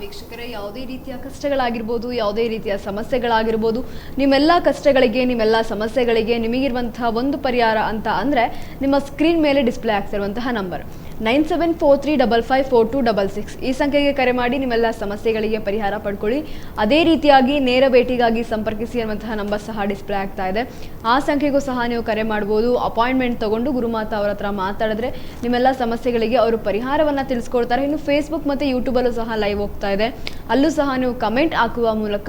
ವೀಕ್ಷಕರೇ, ಯಾವುದೇ ರೀತಿಯ ಕಷ್ಟಗಳಾಗಿರ್ಬೋದು, ಯಾವುದೇ ರೀತಿಯ ಸಮಸ್ಯೆಗಳಾಗಿರ್ಬೋದು, ನಿಮ್ಮೆಲ್ಲ ಕಷ್ಟಗಳಿಗೆ, ನಿಮ್ಮೆಲ್ಲ ಸಮಸ್ಯೆಗಳಿಗೆ ನಿಮಗಿರುವಂತಹ ಒಂದು ಪರಿಹಾರ ಅಂತ ಅಂದರೆ ನಿಮ್ಮ ಸ್ಕ್ರೀನ್ ಮೇಲೆ ಡಿಸ್ಪ್ಲೇ ಆಗ್ತಿರುವಂತಹ ನಂಬರ್ 9743554266 ಈ ಸಂಖ್ಯೆಗೆ ಕರೆ ಮಾಡಿ ನಿಮ್ಮೆಲ್ಲ ಸಮಸ್ಯೆಗಳಿಗೆ ಪರಿಹಾರ ಪಡ್ಕೊಳ್ಳಿ. ಅದೇ ರೀತಿಯಾಗಿ ನೇರ ಭೇಟಿಗಾಗಿ ಸಂಪರ್ಕಿಸಿ ಅನ್ನುವಂತಹ ನಂಬರ್ ಸಹ ಡಿಸ್ಪ್ಲೇ ಆಗ್ತಾ ಇದೆ. ಆ ಸಂಖ್ಯೆಗೂ ಸಹ ನೀವು ಕರೆ ಮಾಡ್ಬೋದು. ಅಪಾಯಿಂಟ್ಮೆಂಟ್ ತಗೊಂಡು ಗುರುಮಾತಾ ಅವರ ಹತ್ರ ಮಾತಾಡಿದ್ರೆ ನಿಮ್ಮೆಲ್ಲ ಸಮಸ್ಯೆಗಳಿಗೆ ಅವರು ಪರಿಹಾರವನ್ನು ತಿಳಿಸ್ಕೊಡ್ತಾರೆ. ಇನ್ನು ಫೇಸ್ಬುಕ್ ಮತ್ತು ಯೂಟ್ಯೂಬಲ್ಲೂ ಸಹ ಲೈವ್ ಹೋಗ್ತಾ ಇದೆ. ಅಲ್ಲೂ ಸಹ ನೀವು ಕಮೆಂಟ್ ಹಾಕುವ ಮೂಲಕ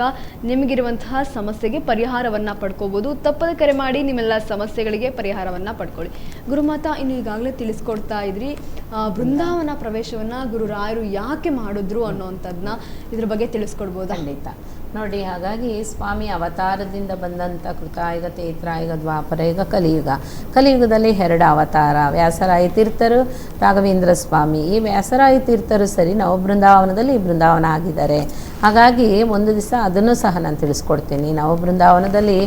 ನಿಮಗಿರುವಂತಹ ಸಮಸ್ಯೆಗೆ ಪರಿಹಾರವನ್ನು ಪಡ್ಕೋಬೋದು. ತಪ್ಪದೆ ಕರೆ ಮಾಡಿ ನಿಮ್ಮೆಲ್ಲ ಸಮಸ್ಯೆಗಳಿಗೆ ಪರಿಹಾರವನ್ನು ಪಡ್ಕೊಳ್ಳಿ. ಗುರುಮಾತಾ, ಇನ್ನು ಈಗಾಗಲೇ ತಿಳಿಸ್ಕೊಡ್ತಾ ಇದ್ರಿ ಬೃಂದಾವನ ಪ್ರವೇಶವನ್ನು ಗುರುರಾಯರು ಯಾಕೆ ಮಾಡಿದ್ರು ಅನ್ನೋವಂಥದ್ದನ್ನ ಇದ್ರ ಬಗ್ಗೆ ತಿಳಿಸ್ಕೊಡ್ಬೋದು? ಖಂಡಿತ. ನೋಡಿ, ಹಾಗಾಗಿ ಸ್ವಾಮಿ ಅವತಾರದಿಂದ ಬಂದಂಥ ಕೃತಾಯುಗ, ತ್ರೇತಾಯುಗ, ದ್ವಾಪರಯುಗ, ಕಲಿಯುಗ. ಕಲಿಯುಗದಲ್ಲಿ 2 ಅವತಾರ, ವ್ಯಾಸರಾಯ ತೀರ್ಥರು, ರಾಘವೇಂದ್ರ ಸ್ವಾಮಿ. ಈ ವ್ಯಾಸರಾಯ ತೀರ್ಥರು ಸರಿ ನವಬೃಂದಾವನದಲ್ಲಿ ಬೃಂದಾವನ ಆಗಿದ್ದಾರೆ. ಹಾಗಾಗಿ ಒಂದು ದಿವಸ ಅದನ್ನು ಸಹ ನಾನು ತಿಳಿಸ್ಕೊಡ್ತೀನಿ. ನವಬೃಂದಾವನದಲ್ಲಿ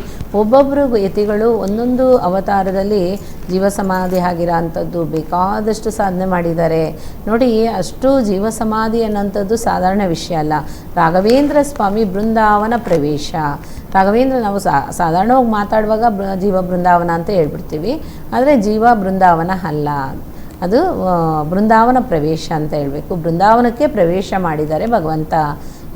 ಒಬ್ಬೊಬ್ಬರು ಯತಿಗಳು ಒಂದೊಂದು ಅವತಾರದಲ್ಲಿ ಜೀವ ಸಮಾಧಿ ಆಗಿರೋ ಅಂಥದ್ದು ಬೇಕಾದಷ್ಟು ಸಾಧನೆ ಮಾಡಿದ್ದಾರೆ. ನೋಡಿ, ಅಷ್ಟು ಜೀವ ಸಮಾಧಿ ಅನ್ನೋಂಥದ್ದು ಸಾಧಾರಣ ವಿಷಯ ಅಲ್ಲ. ರಾಘವೇಂದ್ರ ಸ್ವಾಮಿ ಬೃಂದಾವನ ಪ್ರವೇಶ. ರಾಘವೇಂದ್ರ ನಾವು ಸಾಧಾರಣವಾಗಿ ಮಾತಾಡುವಾಗ ಜೀವ ಬೃಂದಾವನ ಅಂತ ಹೇಳ್ಬಿಡ್ತೀವಿ, ಆದರೆ ಜೀವ ಬೃಂದಾವನ ಅಲ್ಲ, ಅದು ಬೃಂದಾವನ ಪ್ರವೇಶ ಅಂತ ಹೇಳಬೇಕು. ಬೃಂದಾವನಕ್ಕೆ ಪ್ರವೇಶ ಮಾಡಿದ್ದಾರೆ ಭಗವಂತ.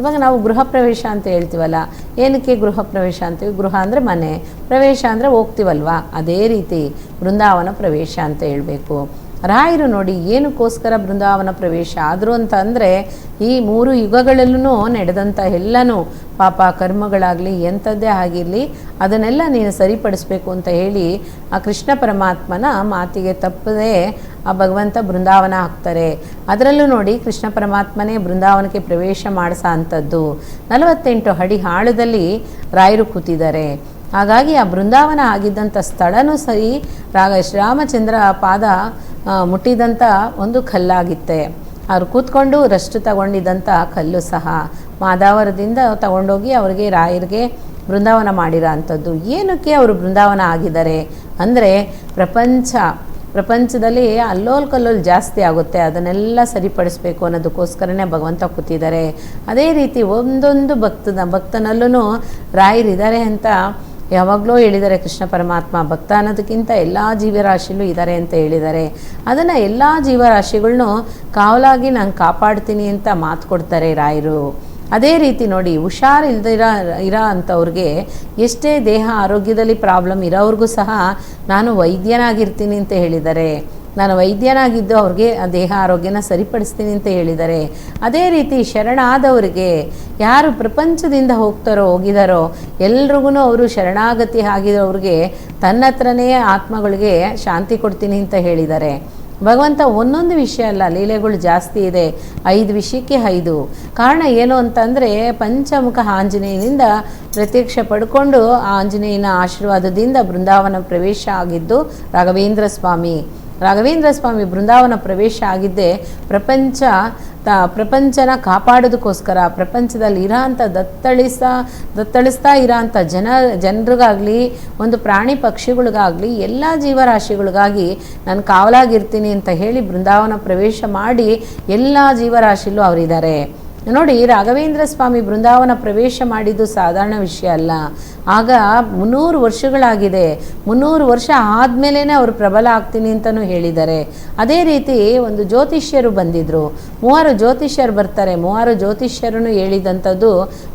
ಇವಾಗ ನಾವು ಗೃಹ ಪ್ರವೇಶ ಅಂತ ಹೇಳ್ತೀವಲ್ಲ, ಏನಕ್ಕೆ ಗೃಹ ಪ್ರವೇಶ ಅಂತೀವಿ? ಗೃಹ ಅಂದರೆ ಮನೆ, ಪ್ರವೇಶ ಅಂದರೆ ಹೋಗ್ತೀವಲ್ವ, ಅದೇ ರೀತಿ ಬೃಂದಾವನ ಪ್ರವೇಶ ಅಂತ ಹೇಳಬೇಕು. ರಾಯರು ನೋಡಿ ಏನಕ್ಕೋಸ್ಕರ ಬೃಂದಾವನ ಪ್ರವೇಶ ಆದರು ಅಂತ ಅಂದರೆ, ಈ 3 ಯುಗಗಳಲ್ಲೂ ನಡೆದಂಥ ಎಲ್ಲನೂ ಪಾಪ ಕರ್ಮಗಳಾಗಲಿ ಎಂಥದ್ದೇ ಆಗಿರಲಿ ಅದನ್ನೆಲ್ಲ ನೀನು ಸರಿಪಡಿಸ್ಬೇಕು ಅಂತ ಹೇಳಿ ಆ ಕೃಷ್ಣ ಪರಮಾತ್ಮನ ಮಾತಿಗೆ ತಪ್ಪದೆ ಆ ಭಗವಂತ ಬೃಂದಾವನ ಹಾಕ್ತಾರೆ. ಅದರಲ್ಲೂ ನೋಡಿ ಕೃಷ್ಣ ಪರಮಾತ್ಮನೇ ಬೃಂದಾವನಕ್ಕೆ ಪ್ರವೇಶ ಮಾಡಿಸೋ ಅಂಥದ್ದು 48 ಅಡಿ ಆಳದಲ್ಲಿ ರಾಯರು ಕೂತಿದ್ದಾರೆ. ಹಾಗಾಗಿ ಆ ಬೃಂದಾವನ ಆಗಿದ್ದಂಥ ಸ್ಥಳನೂ ಸರಿ ಶ್ರೀರಾಮಚಂದ್ರ ಪಾದ ಮುಟ್ಟಿದಂಥ ಒಂದು ಕಲ್ಲಾಗಿತ್ತೆ. ಅವ್ರು ಕೂತ್ಕೊಂಡು ರೆಸ್ಟ್ ತಗೊಂಡಿದ್ದಂಥ ಕಲ್ಲು ಸಹ ಮಾದಾವರದಿಂದ ತಗೊಂಡೋಗಿ ಅವರಿಗೆ ರಾಯರಿಗೆ ಬೃಂದಾವನ ಮಾಡಿರೋ ಅಂಥದ್ದು. ಏನಕ್ಕೆ ಅವರು ಬೃಂದಾವನ ಆಗಿದ್ದಾರೆ ಅಂದರೆ, ಪ್ರಪಂಚದಲ್ಲಿ ಅಲ್ಲೋಲ್ ಕಲ್ಲೋಲ್ ಜಾಸ್ತಿ ಆಗುತ್ತೆ, ಅದನ್ನೆಲ್ಲ ಸರಿಪಡಿಸ್ಬೇಕು ಅನ್ನೋದಕ್ಕೋಸ್ಕರನೇ ಭಗವಂತ ಕೂತಿದ್ದಾರೆ. ಅದೇ ರೀತಿ ಒಂದೊಂದು ಭಕ್ತನಲ್ಲೂ ರಾಯರಿದ್ದಾರೆ ಅಂತ ಯಾವಾಗಲೂ ಹೇಳಿದ್ದಾರೆ ಕೃಷ್ಣ ಪರಮಾತ್ಮ. ಭಕ್ತ ಅನ್ನೋದಕ್ಕಿಂತ ಎಲ್ಲ ಜೀವರಾಶಿಲೂ ಇದ್ದಾರೆ ಅಂತ ಹೇಳಿದ್ದಾರೆ. ಅದನ್ನು ಎಲ್ಲ ಜೀವರಾಶಿಗಳನ್ನೂ ಕಾವಲಾಗಿ ನಾನು ಕಾಪಾಡ್ತೀನಿ ಅಂತ ಮಾತು ಕೊಡ್ತಾರೆ ರಾಯರು. ಅದೇ ರೀತಿ ನೋಡಿ, ಇರೋ ಅಂಥವ್ರಿಗೆ ಎಷ್ಟೇ ದೇಹ ಆರೋಗ್ಯದಲ್ಲಿ ಪ್ರಾಬ್ಲಮ್ ಇರೋವ್ರಿಗೂ ಸಹ ನಾನು ವೈದ್ಯನಾಗಿರ್ತೀನಿ ಅಂತ ಹೇಳಿದ್ದಾರೆ. ನಾನು ವೈದ್ಯನಾಗಿದ್ದು ಅವ್ರಿಗೆ ಆ ದೇಹ ಆರೋಗ್ಯನ ಸರಿಪಡಿಸ್ತೀನಿ ಅಂತ ಹೇಳಿದ್ದಾರೆ. ಅದೇ ರೀತಿ ಶರಣಾದವರಿಗೆ, ಯಾರು ಪ್ರಪಂಚದಿಂದ ಹೋಗಿದಾರೋ ಎಲ್ರಿಗೂ ಅವರು ಶರಣಾಗತಿ ಆಗಿರೋರಿಗೆ ತನ್ನ ಹತ್ರನೇ ಆತ್ಮಗಳಿಗೆ ಶಾಂತಿ ಕೊಡ್ತೀನಿ ಅಂತ ಹೇಳಿದ್ದಾರೆ. ಭಗವಂತ ಒಂದೊಂದು ವಿಷಯ ಅಲ್ಲ, ಲೀಲೆಗಳು ಜಾಸ್ತಿ ಇದೆ. 5 ವಿಷಯಕ್ಕೆ 5 ಕಾರಣ ಏನು ಅಂತಂದರೆ, ಪಂಚಮುಖ ಆಂಜನೇಯನಿಂದ ಪ್ರತ್ಯಕ್ಷ ಪಡ್ಕೊಂಡು ಆ ಆಂಜನೇಯನ ಆಶೀರ್ವಾದದಿಂದ ಬೃಂದಾವನ ಪ್ರವೇಶ ಆಗಿದ್ದು ರಾಘವೇಂದ್ರ ಸ್ವಾಮಿ. ರಾಘವೇಂದ್ರ ಸ್ವಾಮಿ ಬೃಂದಾವನ ಪ್ರವೇಶ ಆಗಿದ್ದೇ ಪ್ರಪಂಚನ ಕಾಪಾಡೋದಕ್ಕೋಸ್ಕರ. ಪ್ರಪಂಚದಲ್ಲಿ ಇರೋಂಥ ದತ್ತಳಿಸ್ತಾ ಇರೋಂಥ ಜನರಿಗಾಗಲಿ, ಒಂದು ಪ್ರಾಣಿ ಪಕ್ಷಿಗಳಿಗಾಗಲಿ, ಎಲ್ಲ ಜೀವರಾಶಿಗಳಿಗಾಗಿ ನಾನು ಕಾವಲಾಗಿರ್ತೀನಿ ಅಂತ ಹೇಳಿ ಬೃಂದಾವನ ಪ್ರವೇಶ ಮಾಡಿ ಎಲ್ಲ ಜೀವರಾಶಿಲೂ ಅವರಿದ್ದಾರೆ. ನೋಡಿ, ರಾಘವೇಂದ್ರ ಸ್ವಾಮಿ ಬೃಂದಾವನ ಪ್ರವೇಶ ಮಾಡಿದ್ದು ಸಾಧಾರಣ ವಿಷಯ ಅಲ್ಲ. ಆಗ 300 ವರ್ಷಗಳಾಗಿದೆ. 300 ವರ್ಷ ಆದಮೇಲೆ ಅವರು ಪ್ರಬಲ ಆಗ್ತೀನಿ ಅಂತಲೂ ಹೇಳಿದ್ದಾರೆ. ಅದೇ ರೀತಿ ಒಂದು ಜ್ಯೋತಿಷ್ಯರು ಬಂದಿದ್ದರು. 3 ಜ್ಯೋತಿಷ್ಯರು ಬರ್ತಾರೆ. 3 ಜ್ಯೋತಿಷ್ಯರನ್ನು ಹೇಳಿದಂಥದ್ದು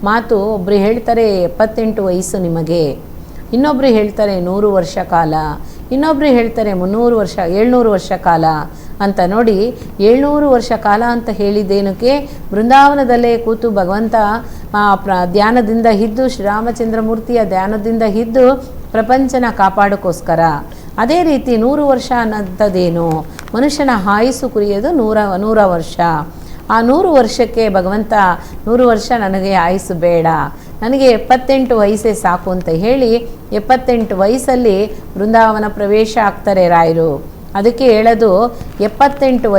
ಮಾತು, ಒಬ್ಬರು ಹೇಳ್ತಾರೆ 78 ವಯಸ್ಸು ನಿಮಗೆ, ಇನ್ನೊಬ್ಬರು ಹೇಳ್ತಾರೆ 100 ವರ್ಷ ಕಾಲ, ಇನ್ನೊಬ್ಬರು ಹೇಳ್ತಾರೆ 700 ವರ್ಷ ಕಾಲ ಅಂತ. ನೋಡಿ, 700 ವರ್ಷ ಕಾಲ ಅಂತ ಹೇಳಿದ್ದೇನಕ್ಕೆ? ಬೃಂದಾವನದಲ್ಲೇ ಕೂತು ಭಗವಂತ ಧ್ಯಾನದಿಂದ ಇದ್ದು, ಶ್ರೀರಾಮಚಂದ್ರ ಮೂರ್ತಿಯ ಧ್ಯಾನದಿಂದ ಇದ್ದು ಪ್ರಪಂಚನ ಕಾಪಾಡೋಕ್ಕೋಸ್ಕರ. ಅದೇ ರೀತಿ 100 ವರ್ಷ ಅನ್ನೋಂಥದ್ದೇನು? ಮನುಷ್ಯನ ಆಯುಸ್ಸು ಕುರಿಯೋದು 100 ವರ್ಷ. ಆ 100 ವರ್ಷಕ್ಕೆ ಭಗವಂತ 100 ವರ್ಷ ನನಗೆ ಆಯುಸ್ಸು ಬೇಡ, ನನಗೆ 78 ವಯಸ್ಸೇ ಸಾಕು ಅಂತ ಹೇಳಿ 78 ವಯಸ್ಸಲ್ಲಿ ಬೃಂದಾವನ ಪ್ರವೇಶ ಆಗ್ತಾರೆ ರಾಯರು. ಅದಕ್ಕೆ ಹೇಳೋದು 78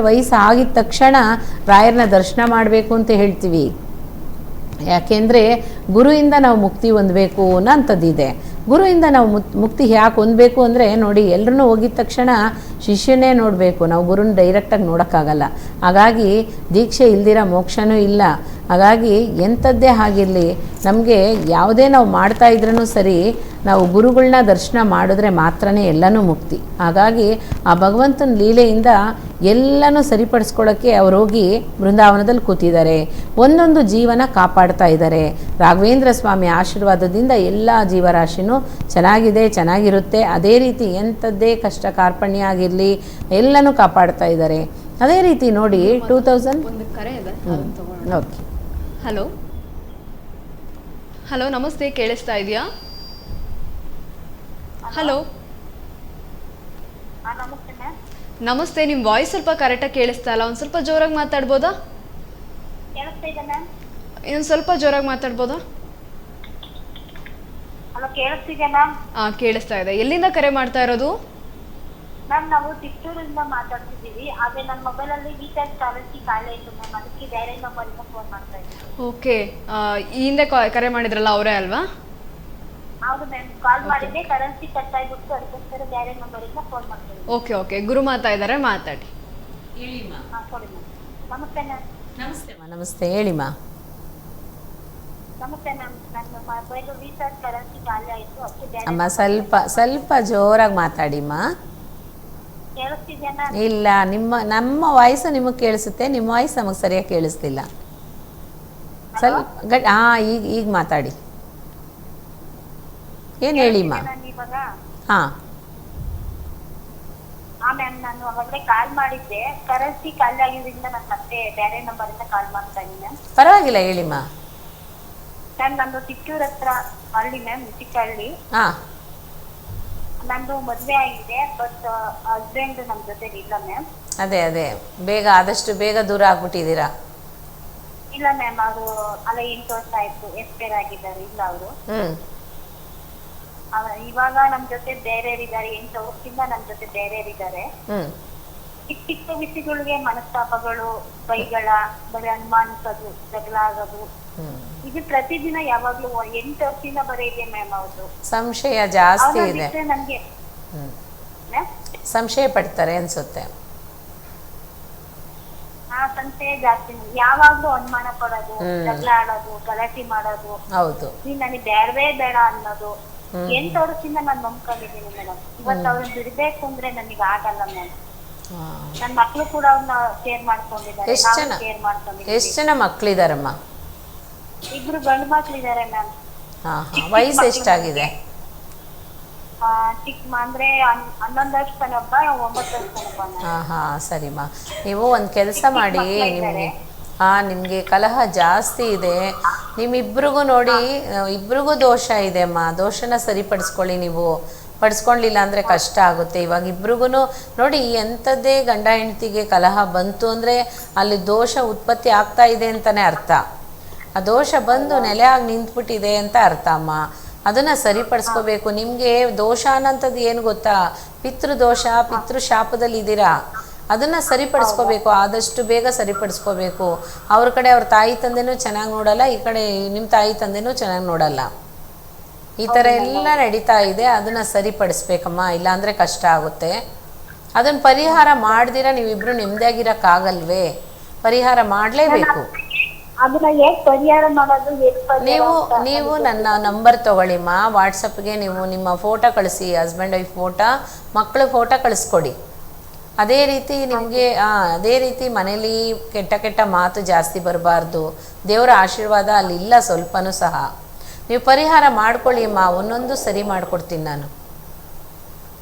ವಯಸ್ಸು ಆಗಿದ ತಕ್ಷಣ ರಾಯರನ್ನ ದರ್ಶನ ಮಾಡಬೇಕು ಅಂತ ಹೇಳ್ತೀವಿ. ಯಾಕೆಂದರೆ ಗುರುವಿಂದ ನಾವು ಮುಕ್ತಿ ಹೊಂದಬೇಕು ಅನ್ನೋಂಥದ್ದಿದೆ. ಗುರುವಿಂದ ನಾವು ಮುಕ್ತಿ ಯಾಕೆ ಹೊಂದಬೇಕು ಅಂದರೆ ನೋಡಿ, ಎಲ್ಲರೂ ಹೋಗಿದ ತಕ್ಷಣ ಶಿಷ್ಯನೇ ನೋಡಬೇಕು, ನಾವು ಗುರುನ ಡೈರೆಕ್ಟಾಗಿ ನೋಡೋಕ್ಕಾಗಲ್ಲ. ಹಾಗಾಗಿ ದೀಕ್ಷೆ ಇಲ್ದಿರ ಮೋಕ್ಷನೂ ಇಲ್ಲ. ಹಾಗಾಗಿ ಎಂಥದ್ದೇ ಆಗಿರಲಿ, ನಮಗೆ ಯಾವುದೇ ನಾವು ಮಾಡ್ತಾ ಇದ್ರೂ ಸರಿ, ನಾವು ಗುರುಗಳನ್ನ ದರ್ಶನ ಮಾಡಿದ್ರೆ ಮಾತ್ರನೇ ಎಲ್ಲನೂ ಮುಕ್ತಿ. ಹಾಗಾಗಿ ಆ ಭಗವಂತನ ಲೀಲೆಯಿಂದ ಎಲ್ಲನೂ ಸರಿಪಡಿಸ್ಕೊಳ್ಳೋಕ್ಕೆ ಅವ್ರು ಹೋಗಿ ಬೃಂದಾವನದಲ್ಲಿ ಕೂತಿದ್ದಾರೆ, ಒಂದೊಂದು ಜೀವನ ಕಾಪಾಡ್ತಾ ಇದ್ದಾರೆ. ರಾಘವೇಂದ್ರ ಸ್ವಾಮಿ ಆಶೀರ್ವಾದದಿಂದ ಎಲ್ಲ ಜೀವರಾಶಿನೂ ಚೆನ್ನಾಗಿರುತ್ತೆ. ಅದೇ ರೀತಿ ಎಂಥದ್ದೇ ಕಷ್ಟ ಕಾರ್ಪಣ್ಯ ಆಗಿರಲಿ ಎಲ್ಲನೂ ಕಾಪಾಡ್ತಾ ಇದ್ದಾರೆ. ಅದೇ ರೀತಿ ನೋಡಿ 2000 ಒಂದು ಕರೆ ಇದೆ, ಓಕೆ. ಹಲೋ ನಮಸ್ತೆ, ಕೇಳಿಸ್ತಾ ಇದೆಯಾ? ಹಲೋ ನಮಸ್ತೆ, ನಿಮ್ಮ ವಾಯ್ಸ್ ಸ್ವಲ್ಪ ಕರೆಕ್ಟಾಗಿ ಕೇಳಿಸ್ತಾ ಇಲ್ಲ, ಒಂದು ಸ್ವಲ್ಪ ಜೋರಾಗಿ ಮಾತಾಡ್ಬೋದಾ? ಇನ್ನೊಂದು ಸ್ವಲ್ಪ ಜೋರಾಗಿ ಮಾತಾಡ್ಬೋದಾ? ಕೇಳಿಸ್ತಾ ಇದೆ. ಎಲ್ಲಿಂದ ಕರೆ ಮಾಡ್ತಾ ಇರೋದು? ಮ್ಯಾಮ್ ನಾವು ಚಿತ್ತೂರಿಂದ ಮಾತಾಡ್ತಿದ್ದೀವಿ. ಅದೇ ನನ್ನ ಮೊಬೈಲಲ್ಲಿ ರೀಚಾರ್ಜ್ ಕರೆನ್ಸಿ ಖಾಲಿ ಆಯಿತು ಮ್ಯಾಮ್, ಅದಕ್ಕೆ ಬೇರೆ ನಂಬರಿಂದ ಫೋನ್ ಮಾಡ್ತಾ ಇದ್ದೀನಿ. ಓಕೆ, ಈ ಹಿಂದೆ ಕರೆ ಮಾಡಿದ್ರಲ್ಲ ಅವರೇ ಅಲ್ವಾ? ಹೌದು ಮ್ಯಾಮ್, ಕಾಲ್ ಮಾಡಿದ್ದೆ, ಕರೆನ್ಸಿ ಕಟ್ ಆಗಿಬಿಟ್ಟು ಅದಕ್ಕೋಸ್ಕರ ಬೇರೆ ನಂಬರಿಂದ ಫೋನ್ ಮಾಡ್ತಾ ಇದ್ದೀನಿ. ಓಕೆ, ಗುರು ಮಾತಾಡಿದ್ದಾರೆ, ಮಾತಾಡಿ. ಹಾಂ ಕೊಡಿ ಮ್ಯಾಮ್. ನಮಸ್ತೆ ಮ್ಯಾಮ್. ನಮಸ್ತೆ, ಹೇಳಿಮ್ಮ. ನಮಸ್ತೆ ಮ್ಯಾಮ್, ನನ್ನ ಮೊಬೈಲು ರೀಚಾರ್ಜ್ ಕರೆನ್ಸಿ ಖಾಲಿ ಆಯಿತು, ಅದಕ್ಕೆ ಬೇರೆ ಅಮ್ಮ ಸ್ವಲ್ಪ ಜೋರಾಗಿ ಮಾತಾಡಿಮ್ಮ. ಕೇಳಿಸ್ತಿದ್ಯಾ ಮ್ಯಾಮ್? ಇಲ್ಲ, ನಮ್ಮ ವಾಯ್ಸು ನಿಮಗೆ ಕೇಳಿಸುತ್ತೆ, ನಿಮ್ಮ ವಾಯ್ಸ್ ನಮಗೆ ಸರಿಯಾಗಿ ಕೇಳಿಸ್ತಿಲ್ಲ. ಸ್ವಲ್ಪ ಈಗ ಮಾತಾಡಿ. ಏನು ಹೇಳಿಮ್ಮ? ಇವಾಗ ಹಾಂ ಮ್ಯಾಮ್, ನಾನು ಅವಾಗಲೇ ಕಾಲ್ ಮಾಡಿದ್ದೆ, ಕರೆನ್ಸಿ ಖಾಲಿ ಆಗಿದ್ದರಿಂದ ನಾನು ಮತ್ತೆ ಬೇರೆ ನಂಬರಿಂದ ಕಾಲ್ ಮಾಡ್ತಾ ಇದ್ದೀನಿ ಮ್ಯಾಮ್. ಪರವಾಗಿಲ್ಲ, ಹೇಳಿಮ್ಮ. ಮ್ಯಾಮ್ ನಂದು ಚಿಕ್ಕೂರ್ ಹತ್ರ ಹಳ್ಳಿ ಮ್ಯಾಮ್, ಚಿಕ್ಕ ಹಳ್ಳಿ. ಹಾಂ, ನಂದು ಮದುವೆ ಆಗಿದೆ, ಬಟ್ ಹಸ್ಬೆಂಡ್ ನಮ್ಮ ಜೊತೆ ಇಲ್ಲ ಮ್ಯಾಮ್. ಅದೇ ಆದಷ್ಟು ಬೇಗ ದೂರ ಆಗ್ಬಿಟ್ಟಿದ್ದೀರಾ? ಇಲ್ಲ ಮ್ಯಾಮ್, ಅವರು ಅಲ್ಲ 8 ವರ್ಷ ಆಯ್ತು ಎಕ್ಸ್ಪೈರ್ ಆಗಿದ್ದಾರೆ, ಇಲ್ಲ ಅವರು. ಇವಾಗ ನಮ್ಮ ಜೊತೆ ಬೇರೆಯವರಿದ್ದಾರೆ, 8 ವರ್ಷದಿಂದ ನಮ್ಮ ಜೊತೆ ಬೇರೆಯವರಿದ್ದಾರೆ. ಚಿಕ್ಕ ವಿಷಯಗಳಿಗೆ ಮನಸ್ತಾಪಗಳು, ಬೈಗಳ ಬರೀ ಅನುಮಾನಿಸೋದು, ಜಗಳ ಆಗೋದು, ಇದು ಪ್ರತಿದಿನ ಯಾವಾಗ್ಲೂ 8 ವರ್ಷದಿಂದ ಬರೀ ಇದೆ ಮ್ಯಾಮ್. ಅವ್ರದ್ದು ಸಂಶಯ ಜಾಸ್ತಿ ಇದೆ, ನನ್ಗೆ ಸಂಶಯ ಪಡ್ತಾರೆ ಅನ್ಸುತ್ತೆ. ಸಂಶಯ ಜಾಸ್ತಿ, ಯಾವಾಗ್ಲೂ ಅನುಮಾನ ಪಡೋದು, ಜಗಳ ಆಡೋದು, ಗಲಾಟೆ ಮಾಡೋದು. ಹೌದು, ನೀನ್ ನನಗೆ ಬೇಡವೇ ಬೇಡ ಅನ್ನೋದು. 8 ವರ್ಷದಿಂದ ನಾನು ನಂಬ್ಕೊಂಡಿದ್ದೀನಿ ಮೇಡಮ್. ಇವತ್ತು ಅವ್ರನ್ನ ಬಿಡ್ಬೇಕು ಅಂದ್ರೆ ನನಗೆ ಆಗಲ್ಲ ಮ್ಯಾಮ್. ನನ್ನ ಮಕ್ಳು ಕೂಡ ಅವ್ರನ್ನ ಶೇರ್ ಮಾಡ್ಕೊಂಡಿದ್ದಾರೆ, ಶೇರ್ ಮಾಡ್ಕೊಂಡಿದ್ದೀವಿ. ಎಷ್ಟು ಜನ ಮಕ್ಳಿದಾರಮ್ಮ? 2 ಗಂಡು ಮಕ್ಳಿದ್ದಾರೆ ಮ್ಯಾಮ್. ವಯಸ್ಸು ಎಷ್ಟಾಗಿದೆ? ಚಿಕ್ಕ ಅಂದ್ರೆ 11 ವರ್ಷನೊಬ್ಬ, 9 ವರ್ಷನೊಬ್ಬ. ಸರಿಮ್ಮ. ನೀವು ಒಂದು ಕೆಲಸ ಮಾಡಿ, ನಿಮಗೆ ಕಲಹ ಜಾಸ್ತಿ ಇದೆ, ನಿಮ್ಮಿಬ್ರಿಗೂ ನೋಡಿ, ಇಬ್ರಿಗೂ ದೋಷ ಇದೆ ಅಮ್ಮ. ದೋಷನ ಸರಿಪಡಿಸ್ಕೊಳ್ಳಿ. ನೀವು ಪಡಿಸ್ಕೊಳ್ಳಿಲ್ಲ ಅಂದರೆ ಕಷ್ಟ ಆಗುತ್ತೆ. ಇವಾಗ ಇಬ್ರಿಗೂ ನೋಡಿ, ಎಂಥದ್ದೇ ಗಂಡ ಹೆಂಡತಿಗೆ ಕಲಹ ಬಂತು ಅಂದರೆ ಅಲ್ಲಿ ದೋಷ ಉತ್ಪತ್ತಿ ಆಗ್ತಾ ಇದೆ ಅಂತಲೇ ಅರ್ಥ. ಆ ದೋಷ ಬಂದು ನೆಲೆಯಾಗಿ ನಿಂತ್ಬಿಟ್ಟಿದೆ ಅಂತ ಅರ್ಥ ಅಮ್ಮ. ಅದನ್ನು ಸರಿಪಡಿಸ್ಕೋಬೇಕು. ನಿಮಗೆ ದೋಷ ಅನ್ನೋಂಥದ್ದು ಏನು ಗೊತ್ತಾ? ಪಿತೃದೋಷ, ಪಿತೃಶಾಪದಲ್ಲಿ ಇದ್ದೀರಾ. ಅದನ್ನು ಸರಿಪಡಿಸ್ಕೋಬೇಕು, ಆದಷ್ಟು ಬೇಗ ಸರಿಪಡಿಸ್ಕೋಬೇಕು. ಅವ್ರ ಕಡೆ ಅವ್ರ ತಾಯಿ ತಂದೆನೂ ಚೆನ್ನಾಗಿ ನೋಡಲ್ಲ, ಈ ಕಡೆ ನಿಮ್ಮ ತಾಯಿ ತಂದೆನೂ ಚೆನ್ನಾಗಿ ನೋಡಲ್ಲ. ಈ ಥರ ಎಲ್ಲ ನಡೀತಾ ಇದೆ. ಅದನ್ನು ಸರಿಪಡಿಸ್ಬೇಕಮ್ಮ, ಇಲ್ಲಾಂದರೆ ಕಷ್ಟ ಆಗುತ್ತೆ. ಅದನ್ನು ಪರಿಹಾರ ಮಾಡ್ದಿರ ನೀವಿಬ್ರು ನೆಮ್ಮದಿಯಾಗಿರೋಕ್ಕಾಗಲ್ವೇ? ಪರಿಹಾರ ಮಾಡಲೇಬೇಕು. ನೀವು ನನ್ನ ನಂಬರ್ ತೊಗೊಳ್ಳಿಮ್ಮ, ವಾಟ್ಸಪ್ಗೆ ನೀವು ನಿಮ್ಮ ಫೋಟೋ ಕಳಿಸಿ, ಹಸ್ಬೆಂಡ್ ವೈಫ್ ಫೋಟೋ, ಮಕ್ಕಳ ಫೋಟೋ ಕಳಿಸ್ಕೊಡಿ. ಅದೇ ರೀತಿ ನಿಮಗೆ ಅದೇ ರೀತಿ ಮನೇಲಿ ಕೆಟ್ಟ ಮಾತು ಜಾಸ್ತಿ ಬರಬಾರ್ದು. ದೇವರ ಆಶೀರ್ವಾದ ಅಲ್ಲಿಲ್ಲ ಸ್ವಲ್ಪನೂ ಸಹ. ನೀವು ಪರಿಹಾರ ಮಾಡ್ಕೊಳ್ಳಿ ಅಮ್ಮ, ಒಂದೊಂದು ಸರಿ ಮಾಡಿಕೊಡ್ತೀನಿ ನಾನು.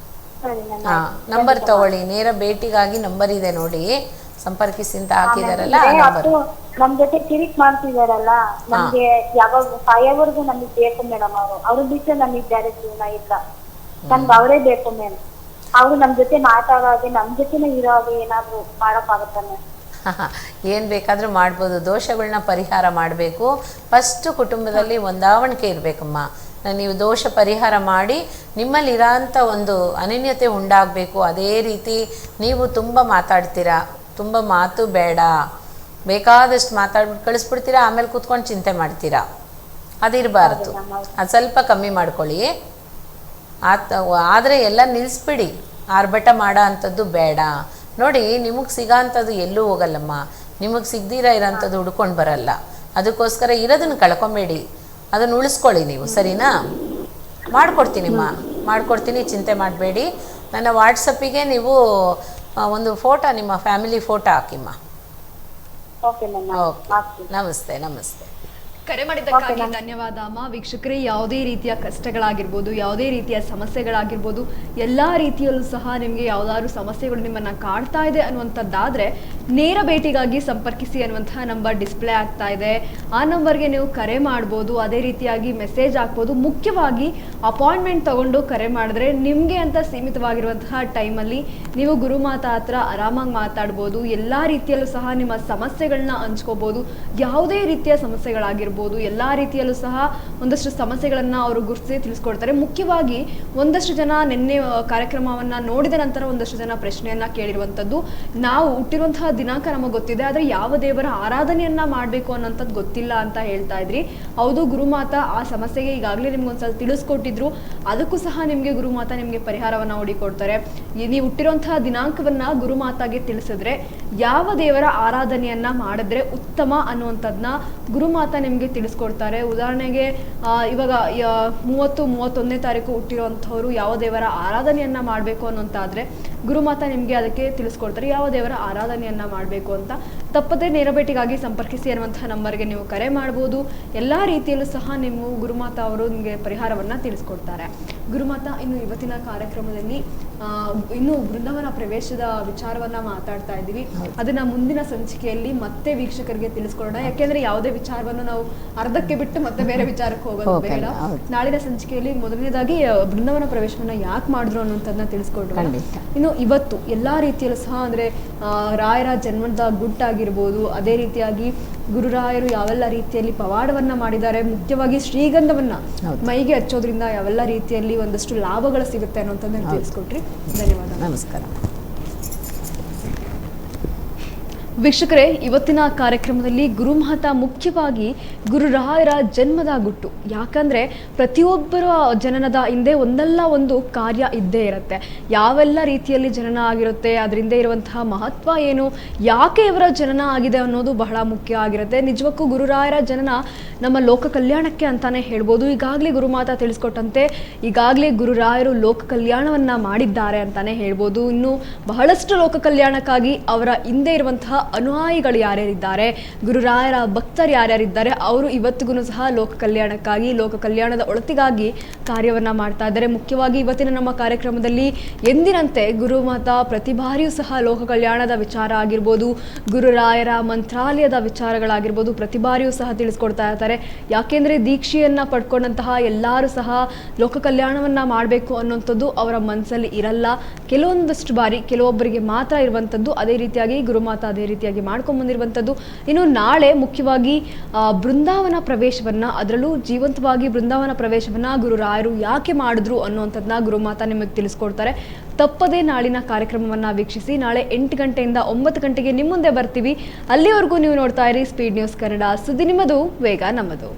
ನಂಬರ್ ತಗೊಳ್ಳಿ, ನೇರ ಭೇಟಿಗಾಗಿ ನಂಬರ್ ಇದೆ ನೋಡಿ, ಸಂಪರ್ಕಿಸಿ ಅಂತ ಹಾಕಿದಾರಲ್ಲ ಆ ನಂಬರ್. ನಮ್ ಜೊತೆ ಕಿರಿಕ್ ಮಾಡ್ತಿದಾರಲ್ಲ, ನಮ್ಗೆ ಯಾವಾಗ ಸಾಯೋವರೆಗೂ ನಮಗ್ ಬೇಕು ಮೇಡಮ್. ಅವ್ರು ಬಿಟ್ಟು ನಮಗ್ ಬೇರೆ ಜೀವನ ಇಲ್ಲ. ನಮ್ಗೆ ಅವರೇ ಬೇಕು ಮೇಡಮ್. ಅವ್ರು ನಮ್ ಜೊತೆ ಮಾತಾಡೋದೇ, ನಮ್ ಜೊತೆನೇ ಇರೋ ಹಾಗೆ ಏನಾದ್ರು ಮಾಡಕ್ಕಾಗತ್ತ ಮೇಡಮ್? ಏನು ಬೇಕಾದರೂ ಮಾಡ್ಬೋದು. ದೋಷಗಳನ್ನ ಪರಿಹಾರ ಮಾಡಬೇಕು. ಫಸ್ಟು ಕುಟುಂಬದಲ್ಲಿ ಹೊಂದಾವಣಿಕೆ ಇರಬೇಕಮ್ಮ. ನೀವು ದೋಷ ಪರಿಹಾರ ಮಾಡಿ ನಿಮ್ಮಲ್ಲಿರೋಂಥ ಒಂದು ಅನನ್ಯತೆ ಉಂಟಾಗಬೇಕು. ಅದೇ ರೀತಿ ನೀವು ತುಂಬ ಮಾತಾಡ್ತೀರಾ, ತುಂಬ ಮಾತು ಬೇಡ, ಬೇಕಾದಷ್ಟು ಮಾತಾಡ್ಬಿಟ್ಟು ಕಳಿಸ್ಬಿಡ್ತೀರಾ, ಆಮೇಲೆ ಕೂತ್ಕೊಂಡು ಚಿಂತೆ ಮಾಡ್ತೀರಾ. ಅದಿರಬಾರ್ದು. ಅದು ಸ್ವಲ್ಪ ಕಮ್ಮಿ ಮಾಡ್ಕೊಳ್ಳಿ. ಆದರೆ ಎಲ್ಲ ನಿಲ್ಲಿಸ್ಬಿಡಿ, ಆರ್ಭಟ ಮಾಡೋ ಅಂಥದ್ದು ಬೇಡ. ನೋಡಿ, ನಿಮಗೆ ಸಿಗೋ ಅಂಥದ್ದು ಎಲ್ಲೂ ಹೋಗಲ್ಲಮ್ಮ, ನಿಮಗೆ ಸಿಗದಿರ ಇರೋಂಥದ್ದು ಹುಡ್ಕೊಂಡು ಬರಲ್ಲ. ಅದಕ್ಕೋಸ್ಕರ ಇರೋದನ್ನು ಕಳ್ಕೊಬೇಡಿ, ಅದನ್ನು ಉಳಿಸ್ಕೊಳ್ಳಿ ನೀವು, ಸರಿನಾ? ಮಾಡ್ಕೊಡ್ತೀನಿ, ಚಿಂತೆ ಮಾಡಬೇಡಿ. ನನ್ನ ವಾಟ್ಸಪ್ಪಿಗೆ ನೀವು ಒಂದು ಫೋಟೋ, ನಿಮ್ಮ ಫ್ಯಾಮಿಲಿ ಫೋಟೋ ಹಾಕಿಮ್ಮ. Okay ma'am. ಓಕೆ, ನಮಸ್ತೆ. ಕರೆ ಮಾಡಿದ್ದಕ್ಕಾಗಿ ಧನ್ಯವಾದ ಅಮ್ಮ. ವೀಕ್ಷಕರೇ, ಯಾವುದೇ ರೀತಿಯ ಕಷ್ಟಗಳಾಗಿರ್ಬೋದು, ಯಾವುದೇ ರೀತಿಯ ಸಮಸ್ಯೆಗಳಾಗಿರ್ಬೋದು, ಎಲ್ಲ ರೀತಿಯಲ್ಲೂ ಸಹ ನಿಮಗೆ ಯಾವುದಾದ್ರು ಸಮಸ್ಯೆಗಳು ನಿಮ್ಮನ್ನು ಕಾಡ್ತಾ ಇದೆ ಅನ್ನುವಂಥದ್ದಾದರೆ ನೇರ ಭೇಟಿಗಾಗಿ ಸಂಪರ್ಕಿಸಿ ಅನ್ನುವಂತಹ ನಂಬರ್ ಡಿಸ್ಪ್ಲೇ ಆಗ್ತಾ ಇದೆ. ಆ ನಂಬರ್ಗೆ ನೀವು ಕರೆ ಮಾಡ್ಬೋದು, ಅದೇ ರೀತಿಯಾಗಿ ಮೆಸೇಜ್ ಹಾಕ್ಬೋದು. ಮುಖ್ಯವಾಗಿ ಅಪಾಯಿಂಟ್ಮೆಂಟ್ ತಗೊಂಡು ಕರೆ ಮಾಡಿದ್ರೆ ನಿಮಗೆ ಅಂತ ಸೀಮಿತವಾಗಿರುವಂತಹ ಟೈಮಲ್ಲಿ ನೀವು ಗುರುಮಾತಾ ಹತ್ರ ಆರಾಮಾಗಿ ಮಾತಾಡ್ಬೋದು. ಎಲ್ಲ ರೀತಿಯಲ್ಲೂ ಸಹ ನಿಮ್ಮ ಸಮಸ್ಯೆಗಳನ್ನ ಹಂಚ್ಕೋಬೋದು. ಯಾವುದೇ ರೀತಿಯ ಸಮಸ್ಯೆಗಳಾಗಿರ್ಬೋದು, ಎಲ್ಲ ರೀತಿಯಲ್ಲೂ ಸಹ ಒಂದಷ್ಟು ಸಮಸ್ಯೆಗಳನ್ನ ಅವರು ಗುರುತಿಸಿ ತಿಳಿಸ್ಕೊಡ್ತಾರೆ. ಮುಖ್ಯವಾಗಿ ಒಂದಷ್ಟು ಜನ ನಿನ್ನೆ ಕಾರ್ಯಕ್ರಮವನ್ನ ನೋಡಿದ ನಂತರ ಒಂದಷ್ಟು ಜನ ಪ್ರಶ್ನೆಯನ್ನ ಕೇಳಿರುವಂತದ್ದು, ನಾವು ಹುಟ್ಟಿರುವಂತಹ ದಿನಾಂಕ ನಮಗೆ ಗೊತ್ತಿದೆ, ಆದ್ರೆ ಯಾವ ದೇವರ ಆರಾಧನೆಯನ್ನ ಮಾಡಬೇಕು ಅನ್ನೋಂಥದ್ದು ಗೊತ್ತಿಲ್ಲ ಅಂತ ಹೇಳ್ತಾ ಇದ್ರಿ. ಹೌದು, ಗುರುಮಾತಾ ಆ ಸಮಸ್ಯೆಗೆ ಈಗಾಗಲೇ ನಿಮ್ಗೆ ಒಂದ್ಸಲ ತಿಳಿಸ್ಕೊಟ್ಟಿದ್ರು. ಅದಕ್ಕೂ ಸಹ ನಿಮ್ಗೆ ಗುರುಮಾತಾ ನಿಮ್ಗೆ ಪರಿಹಾರವನ್ನ ಹುಡುಕೊಡ್ತಾರೆ. ನೀವು ಹುಟ್ಟಿರುವಂತಹ ದಿನಾಂಕವನ್ನ ಗುರುಮಾತಾಗೆ ತಿಳಿಸಿದ್ರೆ ಯಾವ ದೇವರ ಆರಾಧನೆಯನ್ನ ಮಾಡಿದ್ರೆ ಉತ್ತಮ ಅನ್ನುವಂಥದ್ನ ಗುರುಮಾತಾ ನಿಮ್ಗೆ ತಿಳಿಸ್ಕೊಡ್ತಾರೆ. ಉದಾಹರಣೆಗೆ ಇವಾಗ 30-31ನೇ ತಾರೀಕು ಹುಟ್ಟಿರುವಂಥವ್ರು ಯಾವ ದೇವರ ಆರಾಧನೆಯನ್ನ ಮಾಡಬೇಕು ಅನ್ನೋಂತಾದ್ರೆ ಗುರುಮಾತಾ ನಿಮ್ಗೆ ಅದಕ್ಕೆ ತಿಳಿಸ್ಕೊಡ್ತಾರೆ, ಯಾವ ದೇವರ ಆರಾಧನೆಯನ್ನ ಮಾಡಬೇಕು ಅಂತ. ತಪ್ಪದೇ ನೇರ ಭೇಟಿಗಾಗಿ ಸಂಪರ್ಕಿಸಿ ಅನ್ನುವಂತಹ ನಂಬರ್ಗೆ ನೀವು ಕರೆ ಮಾಡ್ಬೋದು. ಎಲ್ಲ ರೀತಿಯಲ್ಲೂ ಸಹ ನೀವು ಗುರುಮಾತಾ ಅವರು ನಿಮಗೆ ಪರಿಹಾರವನ್ನ ತಿಳಿಸ್ಕೊಡ್ತಾರೆ. ಗುರುಮಾತಾ, ಇನ್ನು ಇವತ್ತಿನ ಕಾರ್ಯಕ್ರಮದಲ್ಲಿ ಇನ್ನು ಬೃಂದಾವನ ಪ್ರವೇಶದ ವಿಚಾರವನ್ನ ಮಾತಾಡ್ತಾ ಇದ್ದೀವಿ. ಅದನ್ನ ಮುಂದಿನ ಸಂಚಿಕೆಯಲ್ಲಿ ಮತ್ತೆ ವೀಕ್ಷಕರಿಗೆ ತಿಳಿಸ್ಕೊಡೋಣ. ಯಾಕೆಂದ್ರೆ ಯಾವುದೇ ವಿಚಾರವನ್ನು ನಾವು ಅರ್ಧಕ್ಕೆ ಬಿಟ್ಟು ಮತ್ತೆ ಬೇರೆ ವಿಚಾರಕ್ಕೆ ಹೋಗೋದು ಬೇಡ. ನಾಳಿನ ಸಂಚಿಕೆಯಲ್ಲಿ ಮೊದಲನೇದಾಗಿ ಬೃಂದಾವನ ಪ್ರವೇಶವನ್ನ ಯಾಕೆ ಮಾಡಿದ್ರು ಅನ್ನೋಂಥದ್ದನ್ನ ತಿಳಿಸ್ಕೊಡ್ರು. ಇನ್ನು ಇವತ್ತು ಎಲ್ಲಾ ರೀತಿಯಲ್ಲೂ ಸಹ ಅಂದ್ರೆ ರಾಯರ ಜನ್ಮದ ಗುಟ್ಟಾಗಿರ್ಬೋದು, ಅದೇ ರೀತಿಯಾಗಿ ಗುರುರಾಯರು ಯಾವೆಲ್ಲ ರೀತಿಯಲ್ಲಿ ಪವಾಡವನ್ನ ಮಾಡಿದ್ದಾರೆ, ಮುಖ್ಯವಾಗಿ ಶ್ರೀಗಂಧವನ್ನ ಮೈಗೆ ಹಚ್ಚೋದ್ರಿಂದ ಯಾವೆಲ್ಲ ರೀತಿಯಲ್ಲಿ ಒಂದಷ್ಟು ಲಾಭಗಳು ಸಿಗುತ್ತೆ ಅನ್ನೋಂಥದ್ದನ್ನ ತಿಳಿಸ್ಕೊಟ್ರಿ. ಧನ್ಯವಾದ. ನಮಸ್ಕಾರ. ವೀಕ್ಷಕರೇ, ಇವತ್ತಿನ ಕಾರ್ಯಕ್ರಮದಲ್ಲಿ ಗುರುಮಾತಾ ಮುಖ್ಯವಾಗಿ ಗುರುರಾಯರ ಜನ್ಮದ ಗುಟ್ಟು. ಯಾಕಂದ್ರೆ ಪ್ರತಿಯೊಬ್ಬರ ಜನನದ ಹಿಂದೆ ಒಂದಲ್ಲ ಒಂದು ಕಾರ್ಯ ಇದ್ದೇ ಇರುತ್ತೆ. ಯಾವೆಲ್ಲ ರೀತಿಯಲ್ಲಿ ಜನನ ಆಗಿರುತ್ತೆ, ಅದರಿಂದ ಇರುವಂತಹ ಮಹತ್ವ ಏನು, ಯಾಕೆ ಇವರ ಜನನ ಆಗಿದೆ ಅನ್ನೋದು ಬಹಳ ಮುಖ್ಯ ಆಗಿರುತ್ತೆ. ನಿಜಕ್ಕೂ ಗುರುರಾಯರ ಜನನ ನಮ್ಮ ಲೋಕ ಕಲ್ಯಾಣಕ್ಕೆ ಅಂತಾನೆ ಹೇಳ್ಬೋದು. ಈಗಾಗಲೇ ಗುರುಮಾತಾ ತಿಳಿಸ್ಕೊಟ್ಟಂತೆ ಈಗಾಗಲೇ ಗುರುರಾಯರು ಲೋಕ ಕಲ್ಯಾಣವನ್ನ ಮಾಡಿದ್ದಾರೆ ಅಂತಾನೆ ಹೇಳ್ಬೋದು. ಇನ್ನು ಬಹಳಷ್ಟು ಲೋಕ ಕಲ್ಯಾಣಕ್ಕಾಗಿ ಅವರ ಹಿಂದೆ ಇರುವಂತಹ ಅನುಯಾಯಿಗಳು ಯಾರ್ಯಾರಿದ್ದಾರೆ, ಗುರುರಾಯರ ಭಕ್ತರು ಯಾರ್ಯಾರಿದ್ದಾರೆ, ಅವರು ಇವತ್ತಿಗೂ ಸಹ ಲೋಕ ಕಲ್ಯಾಣಕ್ಕಾಗಿ, ಲೋಕ ಕಲ್ಯಾಣದ ಒಳತಿಗಾಗಿ ಕಾರ್ಯವನ್ನ ಮಾಡ್ತಾ ಇದ್ದಾರೆ. ಮುಖ್ಯವಾಗಿ ಇವತ್ತಿನ ನಮ್ಮ ಕಾರ್ಯಕ್ರಮದಲ್ಲಿ ಎಂದಿನಂತೆ ಗುರುಮಾತಾ ಪ್ರತಿ ಬಾರಿಯೂ ಸಹ ಲೋಕ ಕಲ್ಯಾಣದ ವಿಚಾರ ಆಗಿರ್ಬೋದು, ಗುರುರಾಯರ ಮಂತ್ರಾಲಯದ ವಿಚಾರಗಳಾಗಿರ್ಬೋದು ಪ್ರತಿ ಬಾರಿಯೂ ಸಹ ತಿಳಿಸ್ಕೊಡ್ತಾ ಇರ್ತಾರೆ. ಯಾಕೆಂದ್ರೆ ದೀಕ್ಷೆಯನ್ನ ಪಡ್ಕೊಂಡಂತಹ ಎಲ್ಲರೂ ಸಹ ಲೋಕ ಕಲ್ಯಾಣವನ್ನ ಮಾಡಬೇಕು ಅನ್ನೋಂಥದ್ದು ಅವರ ಮನಸ್ಸಲ್ಲಿ ಇರಲ್ಲ. ಕೆಲವೊಂದಷ್ಟು ಬಾರಿ ಕೆಲವೊಬ್ಬರಿಗೆ ಮಾತ್ರ ಇರುವಂಥದ್ದು. ಅದೇ ರೀತಿಯಾಗಿ ಗುರುಮಾತಾ ಅದೇ ರೀತಿಯಾಗಿ ಮಾಡ್ಕೊಂಡ್ ಬಂದಿರುವಂಥದ್ದು. ಇನ್ನು ನಾಳೆ ಮುಖ್ಯವಾಗಿ ಬೃಂದಾವನ ಪ್ರವೇಶವನ್ನ, ಅದರಲ್ಲೂ ಜೀವಂತವಾಗಿ ಬೃಂದಾವನ ಪ್ರವೇಶವನ್ನ ಗುರುರಾಯರು ಯಾಕೆ ಮಾಡಿದ್ರು ಅನ್ನುವಂಥದ್ದನ್ನ ಗುರುಮಾತಾ ನಿಮಗೆ ತಿಳಿಸ್ಕೊಡ್ತಾರೆ. ತಪ್ಪದೇ ನಾಳಿನ ಕಾರ್ಯಕ್ರಮವನ್ನ ವೀಕ್ಷಿಸಿ. ನಾಳೆ 8 ಗಂಟೆಯಿಂದ 9 ಗಂಟೆಗೆ ನಿಮ್ಮ ಮುಂದೆ ಬರ್ತೀವಿ. ಅಲ್ಲಿವರೆಗೂ ನೀವು ನೋಡ್ತಾ ಇರಿ ಸ್ಪೀಡ್ ನ್ಯೂಸ್ ಕನ್ನಡ. ಸುದ್ದಿ ನಿಮ್ಮದು, ವೇಗ ನಮ್ಮದು.